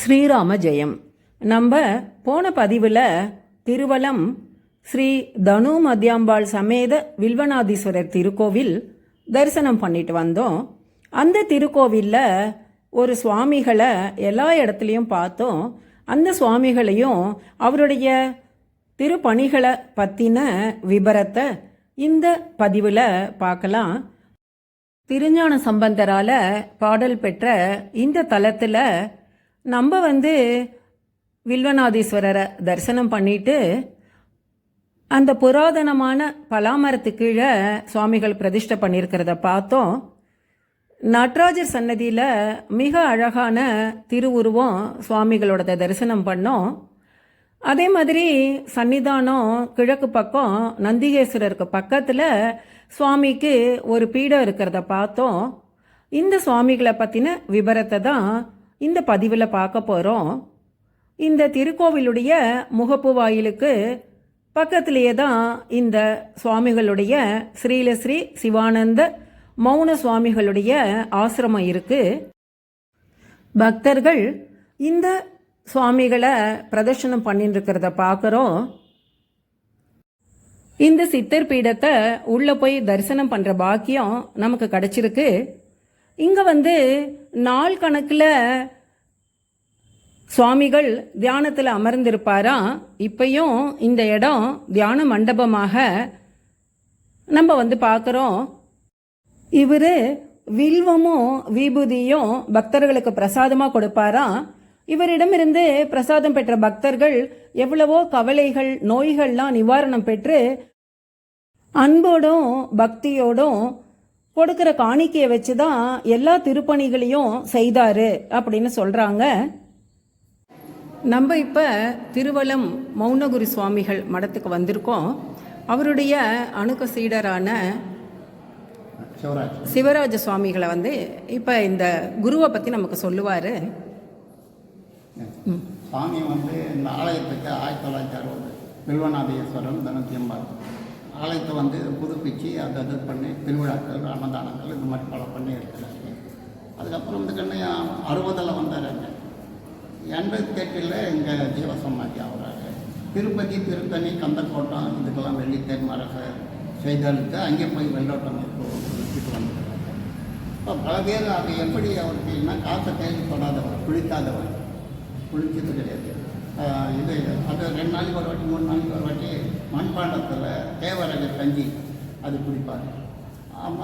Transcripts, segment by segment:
ஸ்ரீராம ஜெயம். நம்ம போன பதிவில் திருவலம் ஸ்ரீ தனு மத்யாம்பாள் சமேத வில்வநாதீஸ்வரர் திருக்கோவில் தரிசனம் பண்ணிட்டு வந்தோம். அந்த திருக்கோவிலில் ஒரு சுவாமிகளை எல்லா இடத்துலையும் பார்த்தோம். அந்த சுவாமிகளையும் அவருடைய திருப்பணிகளை பற்றின விபரத்தை இந்த பதிவில் பார்க்கலாம். திருஞான சம்பந்தரால் பாடல் பெற்ற இந்த தலத்தில் நம்ம வில்வநாதீஸ்வரரை தரிசனம் பண்ணிட்டு அந்த புராதனமான பலாமரத்து கீழே சுவாமிகள் பிரதிஷ்டை பண்ணியிருக்கிறத பார்த்தோம். நடராஜர் சன்னதியில் மிக அழகான திருவுருவம் சுவாமிகளோட தரிசனம் பண்ணோம். அதே மாதிரி சன்னிதானம் கிழக்கு பக்கம் நந்திகேஸ்வரருக்கு பக்கத்தில் சுவாமிக்கு ஒரு பீடம் இருக்கிறத பார்த்தோம். இந்த சுவாமிகளை பற்றின விபரத்தை தான் இந்த பதிவில் பார்க்க போகிறோம். இந்த திருக்கோவிலுடைய முகப்பு வாயிலுக்கு பக்கத்திலேயே தான் இந்த சுவாமிகளுடைய ஸ்ரீலஸ்ரீ சிவானந்த மௌன சுவாமிகளுடைய ஆசிரமம் இருக்குது. பக்தர்கள் இந்த சுவாமிகளை பிரதர்ஷனம் பண்ணிட்டு இருக்கிறத பார்க்குறோம். இந்த சித்தர் பீடத்தை உள்ளே போய் தரிசனம் பண்ணுற பாக்கியம் நமக்கு கிடைச்சிருக்கு. இங்கே நாள் கணக்கில் சுவாமிகள் தியானத்தில் அமர்ந்திருப்பாராம். இப்பையும் இந்த இடம் தியான மண்டபமாக நம்ம பார்க்குறோம். இவர் வில்வமும் விபூதியும் பக்தர்களுக்கு பிரசாதமாக கொடுப்பாராம். இவரிடமிருந்து பிரசாதம் பெற்ற பக்தர்கள் எவ்வளவோ கவலைகள் நோய்கள்லாம் நிவாரணம் பெற்று அன்போடும் பக்தியோடும் கொடுக்கிற காணிக்கையை வச்சு தான் எல்லா திருப்பணிகளையும் செய்தாரு அப்படின்னு சொல்றாங்க. நம்ம இப்போ திருவலம் மௌனகுரு சுவாமிகள் மடத்துக்கு வந்திருக்கோம். அவருடைய அணுக்க சீடரான சிவராஜ சுவாமிகளை இப்போ இந்த குருவை பற்றி நமக்கு சொல்லுவார். சுவாமி இந்த ஆலயத்துக்கு 1960 வில்வநாதீஸ்வரன் தனத்தியம்பாள் ஆலயத்தை புதுப்பிச்சு அதை இது பண்ணி திருவிழாக்கள் அன்னதானங்கள் இந்த மாதிரி பல பண்ணி இருக்கிறாங்க. அதுக்கப்புறம் 60 வந்தார். 88 இங்கே ஜீவசமாதி ஆகிறாரு. திருப்பதி திருத்தணி கந்தக்கோட்டம் இதுக்கெல்லாம் வெள்ளி தேர்மரக செய்தலுக்கு அங்கே போய் வெள்ளோட்டம் வச்சுட்டு வந்துருக்காங்க. இப்போ பல பேர் அது எப்படி அவருக்குன்னா காசை தேவைப்படாதவர் குளிக்காதவர் குளிச்சது கிடையாது. இது அது 2 நாளைக்கு ஒரு வாட்டி 3 நாளைக்கு ஒரு வாட்டி மண்பாண்டத்தில் தேவரக கஞ்சி அது குடிப்பார்.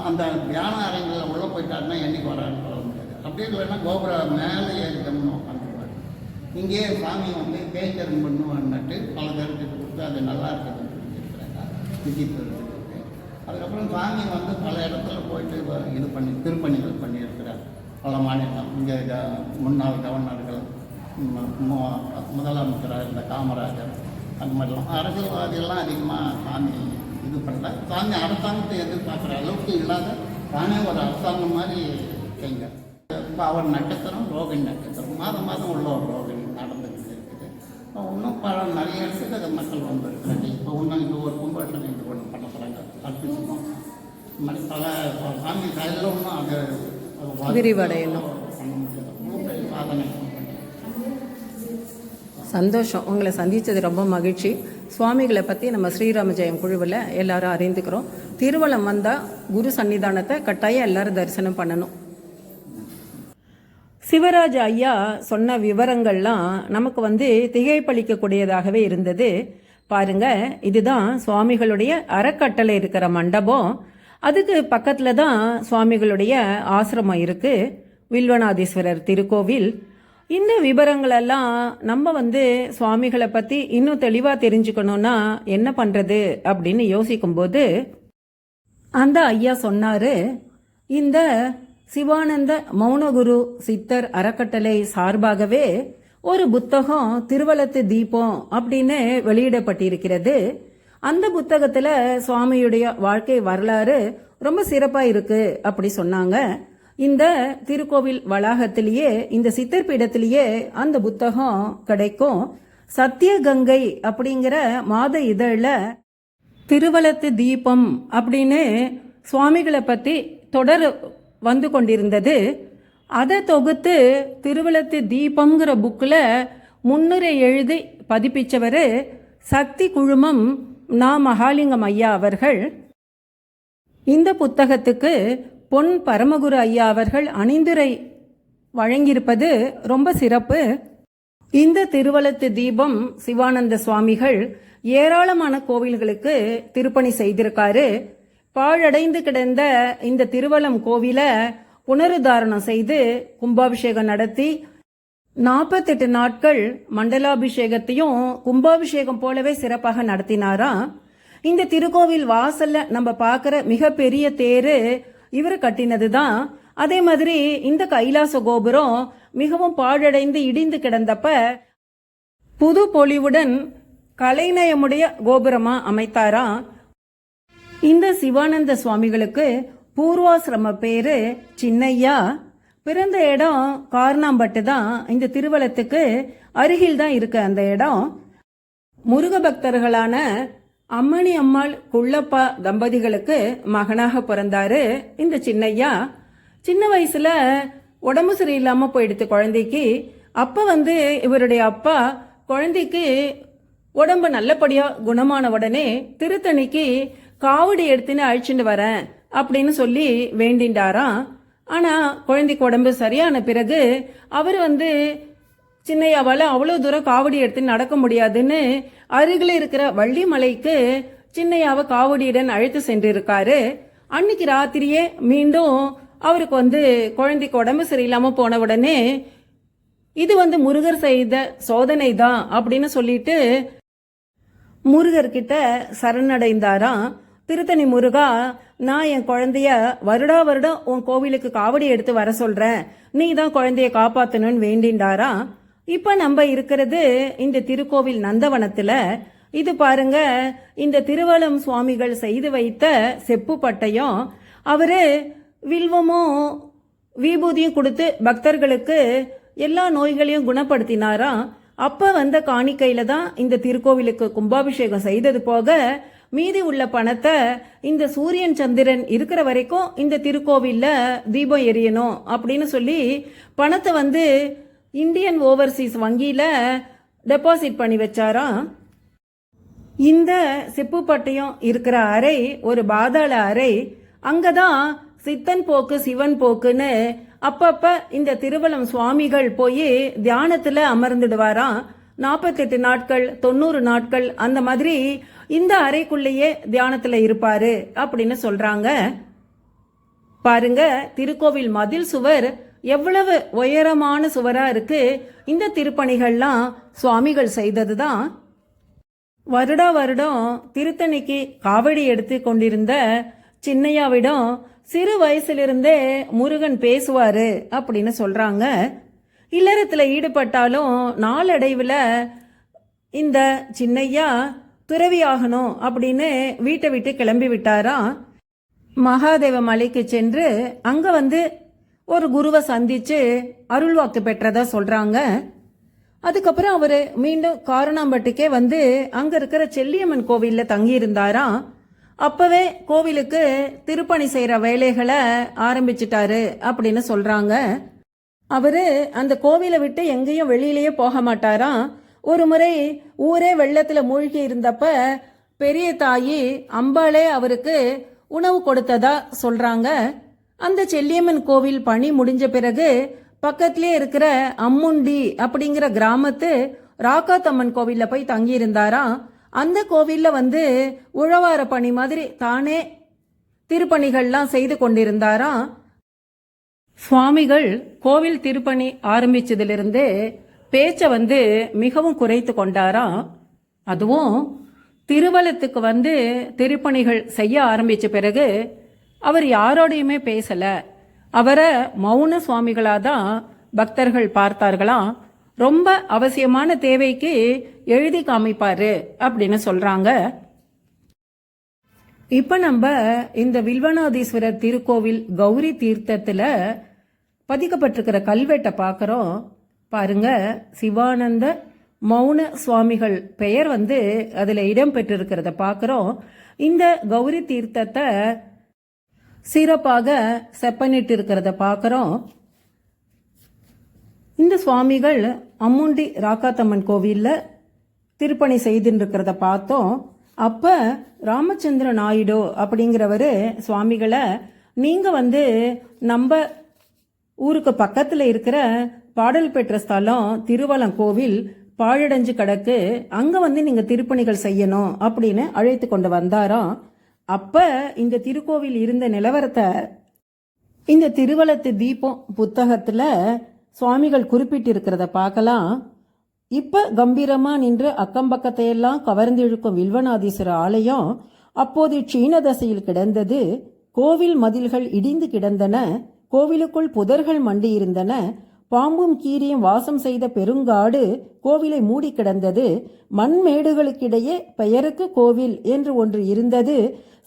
அந்த தியான அறைங்களில் உள்ளே போயிட்டாருன்னா என்னைக்கு வரான்னு சொல்ல முடியாது. அப்படியே இல்லைன்னா கோபுரம் மேலே ஏறிட்டோம்னு உட்காந்துருவார். இங்கேயே சாமி பேய்கரும்புன்னு நட்டு பல பேருக்கு கொடுத்து அது நல்லா இருக்குதுன்னு சொல்லியிருக்கிறாங்க விஜித்து. அதுக்கப்புறம் சாமி பல இடத்துல போயிட்டு இது பண்ணி திருப்பணிகள் பண்ணியிருக்கிறார். பல மாநிலம் இங்கே முன்னாள் கவர்னர்கள் முதலமைச்சராக இருந்த காமராஜர் அந்த மாதிரிலாம் அரசியல்வாதிகள்லாம் அதிகமாக சாமி இது பண்ணல. சாமி அரசாங்கத்தை எதிர்பார்க்குற அளவுக்கு இல்லாத தானே ஒரு அரசாங்கம் மாதிரி செய்ங்க. இப்போ அவர் நட்சத்திரம் ரோகிணி நட்சத்திரம் மாதம் மாதம் உள்ள ஒரு ரோகிணி நடந்துக்கிட்டு இருக்குது. இன்னும் நிறைய இடத்துக்கு அது மக்கள் வந்துருக்குறாங்க. இப்போ இன்னும் இந்த ஒரு கும்பாஷன் இது ஒன்று பண்ண போகிறாங்க. அற்புதமாக இந்த மாதிரி பல சாமி கையில் ஒன்றும் அதை விரிவடையணும். பண்ண முடியாது. சாதனை சந்தோஷம். உங்களை சந்தித்தது ரொம்ப மகிழ்ச்சி. சுவாமிகளை பற்றி நம்ம ஸ்ரீராம ஜெயம் குழுவில் எல்லாரும் அறிந்துக்கிறோம். திருவலம் வந்தால் குரு சன்னிதானத்தை கட்டாயம் எல்லாரும் தரிசனம் பண்ணணும். சிவராஜ ஐயா சொன்ன விவரங்கள்லாம் நமக்கு திகைப்பளிக்கக்கூடியதாகவே இருந்தது. பாருங்க, இதுதான் சுவாமிகளுடைய அறக்கட்டளை இருக்கிற மண்டபம். அதுக்கு பக்கத்தில் தான் சுவாமிகளுடைய ஆசிரமம் இருக்கு, வில்வநாதீஸ்வரர் திருக்கோவில். இந்த விவரங்களெல்லாம் நம்ம சுவாமிகளை பற்றி இன்னும் தெளிவாக தெரிஞ்சுக்கணும்னா என்ன பண்ணுறது அப்படின்னு யோசிக்கும்போது அந்த ஐயா சொன்னார், இந்த சிவானந்த மௌனகுரு சித்தர் அறக்கட்டளை சார்பாகவே ஒரு புத்தகம் திருவலத்து தீபம் அப்படின்னு வெளியிடப்பட்டிருக்கிறது. அந்த புத்தகத்தில் சுவாமியுடைய வாழ்க்கை வரலாறு ரொம்ப சிறப்பாக இருக்கு அப்படி சொன்னாங்க. இந்த திருக்கோவில் வளாகத்திலேயே இந்த சித்தர் பீடத்திலேயே அந்த புத்தகம் கிடைக்கும். சத்தியகங்கை அப்படிங்கிற மாத இதழில் திருவலத்து தீபம் அப்படின்னு சுவாமிகளை பற்றி தொடர் வந்து கொண்டிருந்தது. அதை தொகுத்து திருவலத்து தீபங்கிற புக்கில் முன்னுரை எழுதி பதிப்பிச்சவர் சக்தி குழுமம் நா. மகாலிங்கம் ஐயா அவர்கள். இந்த புத்தகத்துக்கு பொன் பரமகுரு ஐயா அவர்கள் அணிந்துரை வழங்கியிருப்பது ரொம்ப சிறப்பு. இந்த திருவலத்து தீபம் சிவானந்த சுவாமிகள் ஏராளமான கோவில்களுக்கு திருப்பணி செய்திருக்காரு. பாழடைந்து கிடந்த இந்த திருவலம் கோவிலை புனருத்தாரணம் செய்து கும்பாபிஷேகம் நடத்தி 48 நாட்கள் மண்டலாபிஷேகத்தையும் கும்பாபிஷேகம் போலவே சிறப்பாக நடத்தினாராம். இந்த திருக்கோவில் வாசல்ல நம்ம பார்க்குற மிகப்பெரிய தேரு இவர் கட்டினது தான். அதே மாதிரி இந்த கைலாச கோபுரம் மிகவும் பாழடைந்து இடிந்து கிடந்தப்ப புது பொலிவுடன் கலைநயமுடைய கோபுரமா அமைத்தாராம். இந்த சிவானந்த சுவாமிகளுக்கு பூர்வாசிரம பேரு சின்னையா. பிறந்த இடம் கார்னாம்பட்டு தான். இந்த திருவலத்துக்கு அருகில் தான் இருக்கு அந்த இடம். முருக பக்தர்களான அம்மணி அம்மாள் குள்ளப்பா தம்பதிகளுக்கு மகனாக பிறந்தாரு இந்த சின்னையா. சின்ன வயசுல உடம்பு சரியில்லாம போயிடுத்து குழந்தைக்கு. அப்ப இவருடைய அப்பா குழந்தைக்கு உடம்பு நல்லபடியா குணமான உடனே திருத்தணிக்கு காவடி எடுத்துன்னு அழிச்சுட்டு வரேன் அப்படின்னு சொல்லி வேண்டிண்டாராம். ஆனா குழந்தைக்கு உடம்பு சரியான பிறகு அவர் சின்னையாவால் அவ்வளோ தூரம் காவடி எடுத்து நடக்க முடியாதுன்னு அருகில் இருக்கிற வள்ளிமலைக்கு சின்னையாவை காவடியுடன் அழைத்து சென்றிருக்காரு. அன்னைக்கு ராத்திரியே மீண்டும் அவருக்கு குழந்தைக்கு உடம்பு சரியில்லாம போன உடனே இது முருகர் செய்த சோதனை தான் அப்படின்னு சொல்லிட்டு முருகர்கிட்ட சரணடைந்தாராம். திருத்தணி முருகா, நான் என் குழந்தைய வருடா வருடம் உன் கோவிலுக்கு காவடி எடுத்து வர சொல்றேன், நீ தான் குழந்தைய காப்பாத்தணும்னு வேண்டிண்டாராம். இப்ப நம்ம இருக்கிறது இந்த திருக்கோவில் நந்தவனத்துல. இது பாருங்க, இந்த திருவலம் சுவாமிகள் செய்து வைத்த செப்பு பட்டயம். அவரு வில்வமும் விபூதியும் கொடுத்து பக்தர்களுக்கு எல்லா நோய்களையும் குணப்படுத்தினாராம். அப்ப வந்த காணிக்கையில தான் இந்த திருக்கோவிலுக்கு கும்பாபிஷேகம் செய்தது போக மீதி உள்ள பணத்தை இந்த சூரியன் சந்திரன் இருக்கிற வரைக்கும் இந்த திருக்கோவில்ல தீபம் எரியணும் அப்படின்னு சொல்லி பணத்தை இந்தியன் ஓவர்சீஸ் வங்கியில டெபாசிட் பண்ணி வச்சாராம். இந்த செப்பு பட்டயம் இருக்கிற அறை ஒரு பாதாள அறை. அங்கதான் சித்தன் போக்கு சிவன் போக்குன்னு அப்பப்ப இந்த திருவலம் சுவாமிகள் போய் தியானத்துல அமர்ந்துடுவாராம். 48 நாட்கள் 90 நாட்கள் அந்த மாதிரி இந்த அறைக்குள்ளேயே தியானத்துல இருப்பாரு அப்படின்னு சொல்றாங்க. பாருங்க, திருக்கோவில் மதில் சுவர் எவ்வளவு உயரமான சுவரா இருக்கு. இந்த திருப்பணிகள்லாம் சுவாமிகள் செய்ததுதான். வருடா வருடம் திருத்தணிக்கு காவடி எடுத்து கொண்டிருந்த சின்னையாவிடம் சிறு வயசிலிருந்தே முருகன் பேசுவாரு அப்படின்னு சொல்றாங்க. இல்லறத்துல ஈடுபட்டாலும் நாளடைவுல இந்த சின்னையா துறவியாகணும் அப்படின்னு வீட்டை விட்டு கிளம்பி விட்டாராம். மகாதேவ மலைக்கு சென்று அங்க ஒரு குருவை சந்திச்சு அருள்வாக்கு பெற்றதா சொல்றாங்க. அதுக்கப்புறம் அவரு மீண்டும் காரணாம்பட்டுக்கே அங்க இருக்கிற செல்லியம்மன் கோவில்ல தங்கி இருந்தாராம். அப்பவே கோவிலுக்கு திருப்பணி செய்யற வேலைகளை ஆரம்பிச்சிட்டாரு அப்படின்னு சொல்றாங்க. அவரு அந்த கோவிலை விட்டு எங்கேயும் வெளியிலேயே போக மாட்டாராம். ஒரு முறை ஊரே வெள்ளத்துல மூழ்கி இருந்தப்ப பெரிய தாயி அம்பாளே அவருக்கு உணவு கொடுத்ததா சொல்றாங்க. அந்த செல்லியம்மன் கோவில் பணி முடிஞ்ச பிறகு பக்கத்திலே இருக்கிற அம்முண்டி அப்படிங்கிற கிராமத்து ராக்காத்தம்மன் கோவில்ல போய் தங்கி இருந்தாராம். அந்த கோவில்ல உழவார பணி மாதிரி தானே திருப்பணிகள்லாம் செய்து கொண்டிருந்தாராம். சுவாமிகள் கோவில் திருப்பணி ஆரம்பிச்சதிலிருந்து பேச்சை மிகவும் குறைத்து கொண்டாராம். அதுவும் திருவலத்துக்கு திருப்பணிகள் செய்ய ஆரம்பிச்ச பிறகு அவர் யாரோடையுமே பேசல. அவரை மௌன சுவாமிகளாதான் பக்தர்கள் பார்த்தார்களாம். ரொம்ப அவசியமான தேவைக்கு எழுதி காமிப்பாரு அப்படின்னு சொல்றாங்க. இப்ப நம்ம இந்த வில்வநாதீஸ்வரர் திருக்கோவில் கௌரி தீர்த்தத்துல பதிக்கப்பட்டிருக்கிற கல்வெட்டை பார்க்கிறோம். பாருங்க, சிவானந்த மௌன சுவாமிகள் பெயர் அதுல இடம் பெற்றிருக்கிறத பார்க்கிறோம். இந்த கௌரி தீர்த்தத்தை சிறப்பாக செப்பனிட்டு இருக்கிறத பார்க்கிறோம். இந்த சுவாமிகள் அம்முண்டி ராக்காத்தம்மன் கோவில்ல திருப்பணி செய்துட்டு இருக்கிறத பார்த்தோம். அப்ப ராமச்சந்திர நாயுடு அப்படிங்கிறவரு சுவாமிகளை நீங்க நம்ம ஊருக்கு பக்கத்துல இருக்கிற பாடல் பெற்ற ஸ்தலம் திருவலங்கோவில் பாழடைஞ்சு கிடக்கு, அங்க நீங்க திருப்பணிகள் செய்யணும் அப்படின்னு அழைத்து கொண்டு வந்தாராம். அப்ப இந்த திருக்கோவில் இருந்த நிலவரத்தை இந்த திருவலத்து தீபம் புத்தகத்துல சுவாமிகள் குறிப்பிட்டிருக்கிறத பார்க்கலாம். இப்ப கம்பீரமா நின்று அக்கம்பக்கத்தையெல்லாம் கவர்ந்திழுக்கும் வில்வநாதீஸ்வரர் ஆலயம் அப்போது சீன தசையில் கிடந்தது. கோவில் மதில்கள் இடிந்து கிடந்தன, கோவிலுக்குள் புதர்கள் மண்டி இருந்தன, பாம்பும் கீரியும் வாசம் செய்த பெருங்காடு கோவிலை மூடி கிடந்தது. மண்மேடுகளுக்கிடையே பெயருக்கு கோவில் என்று ஒன்று இருந்தது,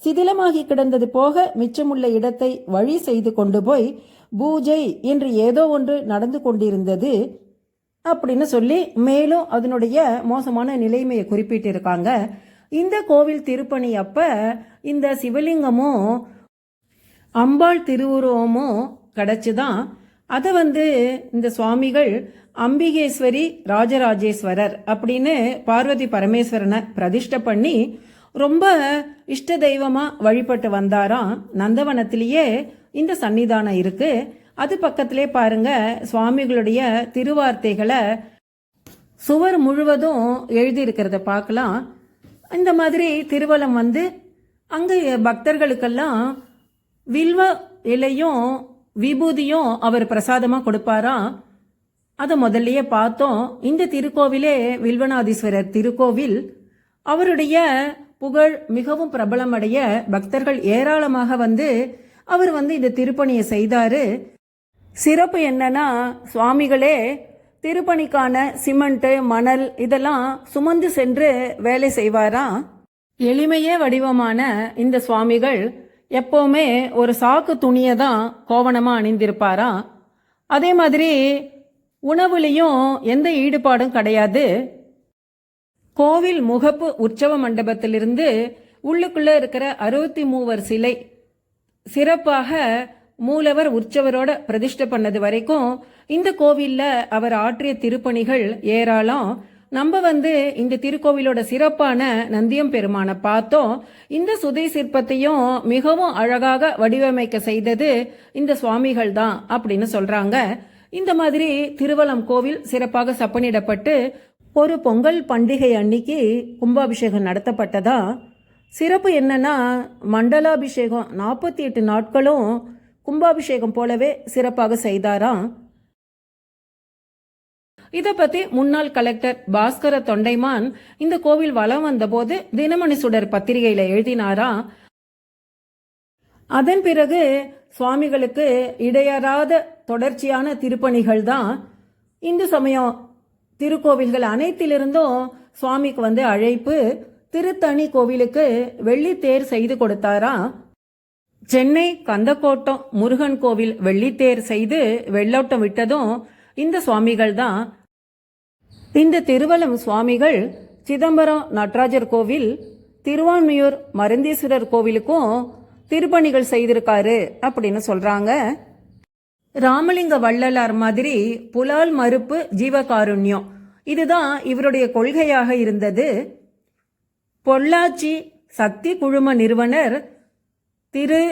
சிதிலமாகி கிடந்தது போக மிச்சமுள்ள இடத்தை வழி செய்து கொண்டு போய் பூஜை என்று ஏதோ ஒன்று நடந்து கொண்டிருந்தது அப்படின்னு சொல்லி மேலும் அதனுடைய மோசமான நிலைமையை குறிப்பிட்டிருக்காங்க. இந்த கோவில் திருப்பணி அப்ப இந்த சிவலிங்கமும் அம்பாள் திருவுருவமும் கிடைச்சுதான். அதை இந்த சுவாமிகள் அம்பிகேஸ்வரி ராஜராஜேஸ்வரர் அப்படின்னு பார்வதி பரமேஸ்வரனை பிரதிஷ்டை பண்ணி ரொம்ப இஷ்ட தெய்வமா வழிபட்டு வந்தாராம். நந்தவனத்திலேயே இந்த சன்னிதானம் இருக்கு. அது பக்கத்திலே பாருங்க சுவாமிகளுடைய திருவார்த்தைகளை சுவர் முழுவதும் எழுதியிருக்கிறத பார்க்கலாம். இந்த மாதிரி திருவலம் அங்க பக்தர்களுக்கெல்லாம் வில்வ இலையும் விபூதியும் அவர் பிரசாதமா கொடுப்பாராம். அதை முதல்லயே பார்த்தோம். இந்த திருக்கோவிலே வில்வநாதீஸ்வரர் திருக்கோவில். அவருடைய புகழ் மிகவும் பிரபலமடைய பக்தர்கள் ஏராளமாக அவர் இந்த திருப்பணியை செய்தாரு. சிறப்பு என்னன்னா சுவாமிகளே திருப்பணிக்கான சிமெண்ட் மணல் இதெல்லாம் சுமந்து சென்று வேலை செய்வாராம். எளிமையே வடிவமான இந்த சுவாமிகள் எப்பவுமே ஒரு சாக்கு துணியை தான் கோவணமா அணிந்திருப்பாராம். அதே மாதிரி உணவுலையும் எந்த ஈடுபாடும் கிடையாது. கோவில் முகப்பு உற்சவ மண்டபத்திலிருந்து உள்ளுக்குள்ள இருக்கிற 63 சிலை சிறப்பாக மூலவர் உற்சவரோட பிரதிஷ்டை பண்ணது வரைக்கும் இந்த கோவில்ல அவர் ஆற்றிய திருப்பணிகள் ஏராளம். நம்ம இந்த திருக்கோவிலோட சிறப்பான நந்தியம் பெருமானை பார்த்தோம். இந்த சுதை சிற்பத்தையும் மிகவும் அழகாக வடிவமைக்க செய்தது இந்த சுவாமிகள் தான் அப்படின்னு சொல்றாங்க. இந்த மாதிரி திருவலம் கோவில் சிறப்பாக சப்பனிடப்பட்டு ஒரு பொங்கல் பண்டிகை அன்னைக்கு கும்பாபிஷேகம் நடத்தப்பட்டதா. சிறப்பு என்னன்னா மண்டலாபிஷேகம் 48 நாட்களும் கும்பாபிஷேகம் போலவே சிறப்பாக செய்தாராம். இதை பத்தி முன்னாள் கலெக்டர் பாஸ்கர தொண்டைமான் இந்த கோவில் வலம் வந்தபோது தினமணி சுடர் பத்திரிகையில எழுதினாராம். அதன் பிறகு சுவாமிகளுக்கு இடையறாத தொடர்ச்சியான திருப்பணிகள் தான். இந்து சமயம் திருக்கோவில்கள் அனைத்திலிருந்தும் சுவாமிக்கு அழைப்பு. திருத்தணி கோவிலுக்கு வெள்ளித்தேர் செய்து கொடுத்தாராம். சென்னை கந்தக்கோட்டம் முருகன் கோவில் வெள்ளித்தேர் செய்து வெள்ளோட்டம் விட்டதும் இந்த சுவாமிகள் தான். இந்த திருவலம் சுவாமிகள் சிதம்பரம் நடராஜர் கோவில் திருவான்மியூர் மருந்தீஸ்வரர் கோவிலுக்கும் திருப்பணிகள் செய்திருக்காரு அப்படின்னு சொல்றாங்க. ராமலிங்க வள்ளலார் மாதிரி புலால் மறுப்பு ஜீவகாருண்யம் இதுதான் இவருடைய கொள்கையாக இருந்தது. பொள்ளாச்சி சக்தி குழும நிறுவனர் திரு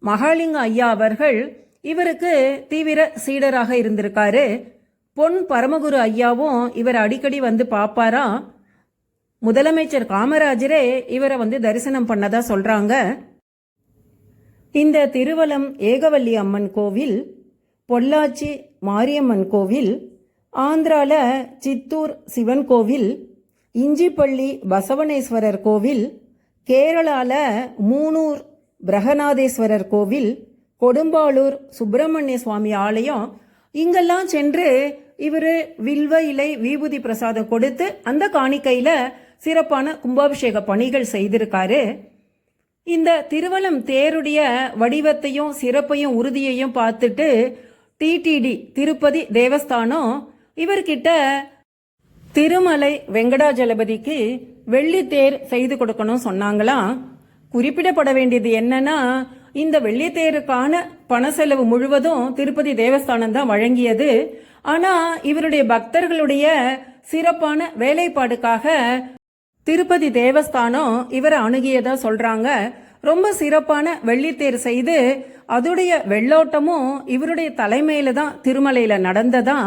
மகாலிங்க ஐயா அவர்கள் இவருக்கு தீவிர சீடராக இருந்திருக்காரு. பொன் பரமகுரு ஐயாவும் இவர் அடிக்கடி பாப்பாராம். முதலமைச்சர் காமராஜரே இவரை தரிசனம் பண்ணதா சொல்றாங்க. இந்த திருவலம் ஏகவல்லி அம்மன் கோவில், பொள்ளாச்சி மாரியம்மன் கோவில், ஆந்திரால சித்தூர் சிவன் கோவில், இஞ்சிப்பள்ளி பசவனேஸ்வரர் கோவில், கேரளால மூனூர் பிரகநாதேஸ்வரர் கோவில், கொடும்பாளூர் சுப்பிரமணிய சுவாமி ஆலயம் இங்கெல்லாம் சென்று இவர் வில்வ இலை விபூதி பிரசாதம் கொடுத்து அந்த காணிக்கையில சிறப்பான கும்பாபிஷேக பணிகள் செய்திருக்காரு. இந்த திருவலம் தேருடைய வடிவத்தையும் சிறப்பையும் உறுதியையும் பார்த்துட்டு டிடிடி திருப்பதி தேவஸ்தானம் இவர்கிட்ட திருமலை வெங்கடாஜலபதிக்கு வெள்ளி தேர் செய்து கொடுக்கணும் சொன்னாங்களாம். குறிப்பிடப்பட வேண்டியது என்னன்னா இந்த வெள்ளித்தேருக்கான பண செலவு முழுவதும் திருப்பதி தேவஸ்தானம் தான் வழங்கியது. ஆனா இவருடைய பக்தர்களுடைய சிறப்பான வேலைப்பாடுக்காக திருப்பதி தேவஸ்தானம் இவரை அணுகியதா சொல்றாங்க. ரொம்ப சிறப்பான வெள்ளித்தேர் செய்து அதோடைய வெள்ளோட்டமும் இவருடைய தலைமையில தான் திருமலையில நடந்ததா.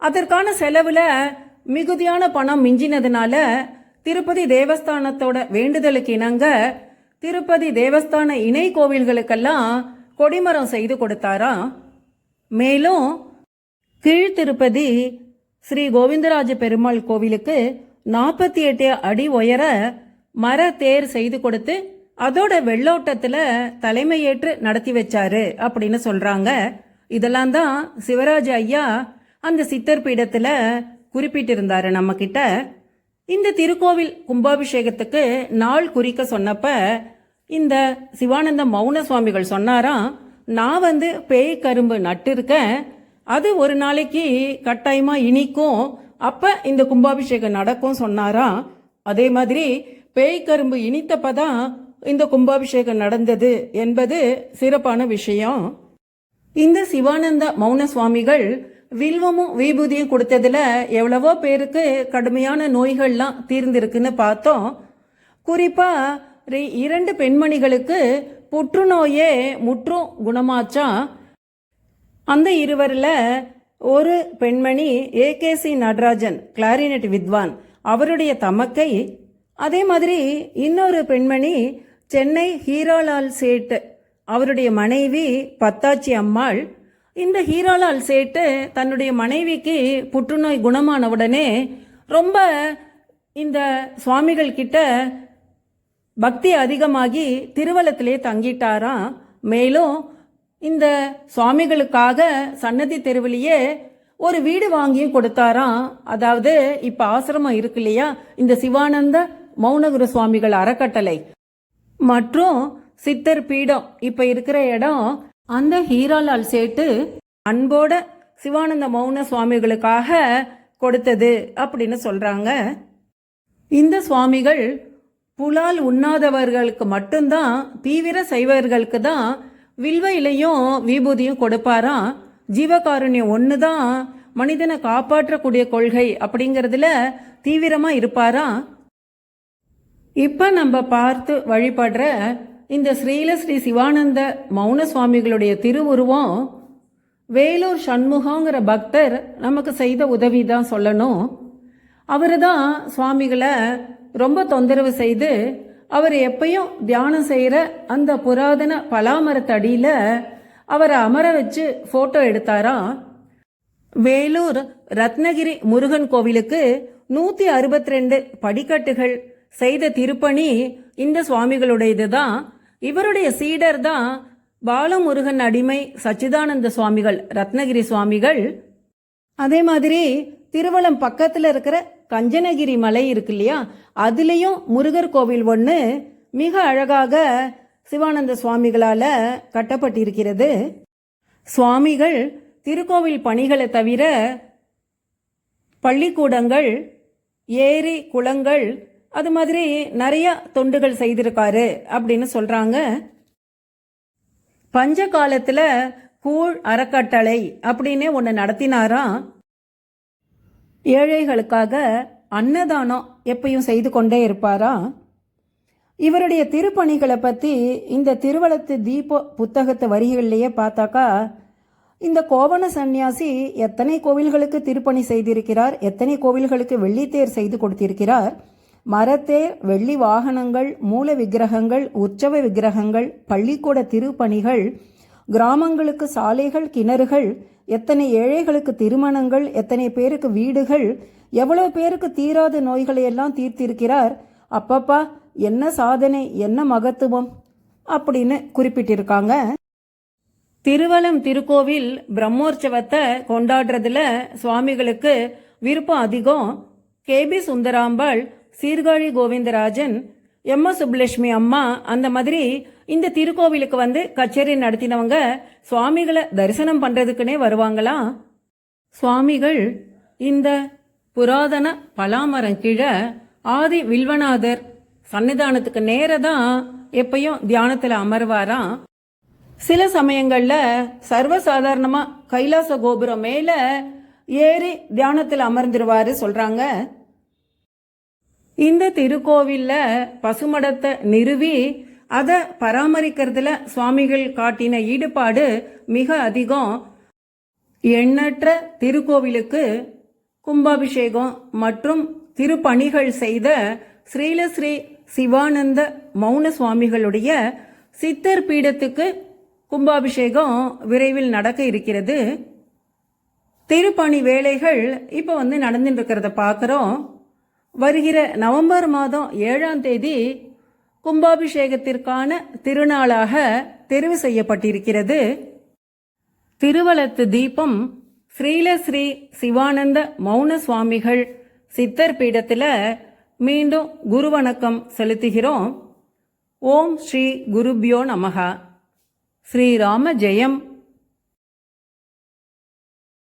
அதற்கான செலவுல மிகுதியான பணம் மிஞ்சினதுனால திருப்பதி தேவஸ்தானத்தோட வேண்டுதலுக்கு இணங்க திருப்பதி தேவஸ்தான இணை கோவில்களுக்கெல்லாம் கொடிமரம் செய்து கொடுத்தாராம். மேலும் கீழ் திருப்பதி ஸ்ரீ கோவிந்தராஜ பெருமாள் கோவிலுக்கு 48 அடி உயர மர தேர் செய்து கொடுத்து அதோட வெள்ளோட்டத்துல தலைமையேற்று நடத்தி வச்சாரு அப்படின்னு சொல்றாங்க. இதெல்லாம் தான் சிவராஜ ஐயா அந்த சித்தர் பீடத்துல குறிப்பிட்டிருந்தாரு நம்ம கிட்ட. இந்த திருக்கோவில் கும்பாபிஷேகத்துக்கு நாள் குறிக்க சொன்னப்ப இந்த சிவானந்த மௌன சுவாமிகள் சொன்னாராம், நான் பேய் கரும்பு நட்டு இருக்கேன், அது ஒரு நாளைக்கு கட்டாயமா இனிக்கும், அப்ப இந்த கும்பாபிஷேகம் நடக்கும் சொன்னாராம். அதே மாதிரி பேய் கரும்பு இனித்தப்பதான் இந்த கும்பாபிஷேகம் நடந்தது என்பது சிறப்பான விஷயம். இந்த சிவானந்த மௌன சுவாமிகள் வில்வமும் விபூதியும் கொடுத்ததுல எவ்வளவோ பேருக்கு கடுமையான நோய்கள்லாம் தீர்ந்திருக்குன்னு பார்த்தோம். குறிப்பா 2 பெண்மணிகளுக்கு புற்றுநோயே முற்றும் குணமாச்சா. அந்த இருவரில் ஒரு பெண்மணி ஏகேசி நடராஜன் கிளாரினெட் வித்வான், அவருடைய தமக்கை. அதே மாதிரி இன்னொரு பெண்மணி சென்னை ஹீராலால் சேட், அவருடைய மனைவி பத்தாச்சி அம்மாள். இந்த ஹீராலால் சேட்டு தன்னுடைய மனைவிக்கு புற்றுநோய் குணமான உடனே ரொம்ப இந்த சுவாமிகள் கிட்ட பக்தி அதிகமாகி திருவலத்திலே தங்கிட்டாராம். மேலும் இந்த சுவாமிகளுக்காக சன்னதி தெருவிலேயே ஒரு வீடு வாங்கியும் கொடுத்தாராம். அதாவது இப்ப ஆசிரமம் இருக்கு இல்லையா, இந்த சிவானந்த மௌனகுரு சுவாமிகள் அறக்கட்டளை மற்றும் சித்தர் பீடம் இப்ப இருக்கிற இடம், அந்த ஹீராலால் சேட்டு அன்போட சிவானந்த மௌன சுவாமிகளுக்காக கொடுத்தது அப்படின்னு சொல்றாங்க. இந்த சுவாமிகள் புலால் உண்ணாதவர்களுக்கு மட்டும்தான், தீவிர சைவர்களுக்கு தான் வில்வ இலையும் விபூதியும் கொடுப்பாராம். ஜீவகாருண்யம் ஒண்ணுதான் மனிதனை காப்பாற்றக்கூடிய கொள்கை அப்படிங்கறதுல தீவிரமா இருப்பாராம். இப்ப நம்ம பார்த்து வழிபடுற இந்த ஸ்ரீல ஸ்ரீ சிவானந்த மௌன சுவாமிகளுடைய திருவுருவம் வேலூர் சண்முகங்கிற பக்தர் நமக்கு செய்த உதவி தான் சொல்லணும். அவரு தான் சுவாமிகளை ரொம்ப தொந்தரவு செய்து அவர் எப்பயும் தியானம் செய்யற அந்த புராதன பலாமரத்தடியில அவரை அமர வச்சு போட்டோ எடுத்தாராம். வேலூர் ரத்னகிரி முருகன் கோவிலுக்கு 162 படிக்கட்டுகள் செய்த திருப்பணி இந்த சுவாமிகளுடையதுதான். இவருடைய சீடர் தான் பாலமுருகன் அடிமை சச்சிதானந்த சுவாமிகள், ரத்னகிரி சுவாமிகள். அதே மாதிரி திருவலம் பக்கத்துல இருக்கிற கஞ்சனகிரி மலை இருக்கு இல்லையா, அதுலயும் முருகர் கோவில் ஒன்று மிக அழகாக சிவானந்த சுவாமிகளால கட்டப்பட்டிருக்கிறது. சுவாமிகள் திருக்கோவில் பணிகளை தவிர பள்ளிக்கூடங்கள், ஏரி, குளங்கள், அது மாதிரி நிறைய தொண்டுகள் செய்திருக்காரு அப்படின்னு சொல்றாங்க. பஞ்ச காலத்துல கூழ் அறக்கட்டளை அப்படின்னு ஒன்று நடத்தினாராம். ஏழைகளுக்காக அன்னதானம் எப்பயும் செய்து கொண்டே இருப்பாரா. இவருடைய திருப்பணிகளை பற்றி இந்த திருவலத்து தீப புத்தகத்து வரிகளிலேயே பார்த்தாக்கா, இந்த கோவண சந்நியாசி எத்தனை கோவில்களுக்கு திருப்பணி செய்திருக்கிறார், எத்தனை கோவில்களுக்கு வெள்ளித்தேர் செய்து கொடுத்திருக்கிறார், மரத்தேர், வெள்ளி வாகனங்கள், மூல விக்கிரகங்கள், உற்சவ விக்கிரகங்கள், பள்ளிக்கூட திருப்பணிகள், கிராமங்களுக்கு சாலைகள், கிணறுகள், எத்தனை ஏழைகளுக்கு திருமணங்கள், எத்தனை பேருக்கு வீடுகள், எவ்வளவு பேருக்கு தீராத நோய்களை எல்லாம் தீர்த்திருக்கிறார். அப்பப்பா, என்ன சாதனை, என்ன மகத்துவம் அப்படின்னு குறிப்பிட்டிருக்காங்க. திருவலம் திருக்கோவில் பிரம்மோற்சவத்தை கொண்டாடுறதுல சுவாமிகளுக்கு விருப்பம் அதிகம். KB Sundarambal, Sirkazhi Govindarajan, MS. சுப்புலட்சுமி அம்மா, அந்த மாதிரி இந்த திருக்கோவிலுக்கு கச்சேரி நடத்தினவங்க சுவாமிகளை தரிசனம் பண்றதுக்குன்னே வருவாங்களாம். சுவாமிகள் இந்த புராதன பலாமரம் கீழே ஆதி வில்வநாதர் சன்னிதானத்துக்கு நேரதான் எப்பயும் தியானத்துல அமர்வாராம். சில சமயங்கள்ல சர்வசாதாரணமா கைலாச கோபுரம் மேல ஏறி தியானத்தில் அமர்ந்துருவாரு சொல்றாங்க. இந்த திருக்கோவில்ல பசுமடத்தை நிறுவி அதை பராமரிக்கிறதுல சுவாமிகள் காட்டின ஈடுபாடு மிக அதிகம். எண்ணற்ற திருக்கோவிலுக்கு கும்பாபிஷேகம் மற்றும் திருப்பணிகள் செய்த ஸ்ரீலஸ்ரீ சிவானந்த மௌன சுவாமிகளுடைய சித்தர் பீடத்துக்கு கும்பாபிஷேகம் விரைவில் நடக்க இருக்கிறது. திருப்பணி வேலைகள் இப்போ நடந்துட்டு இருக்கிறத பார்க்குறோம். வருகிற நவம்பர் மாதம் 7ஆம் தேதி கும்பாபிஷேகத்திற்கான திருநாளாக தெரிவு செய்யப்பட்டிருக்கிறது. திருவலத்து தீபம் ஸ்ரீலஸ்ரீ சிவானந்த மௌன சுவாமிகள் சித்தர் பீடத்தில் மீண்டும் குரு வணக்கம் செலுத்துகிறோம். ஓம் ஸ்ரீ குருபியோ நமஹ. ஸ்ரீராம ஜெயம்.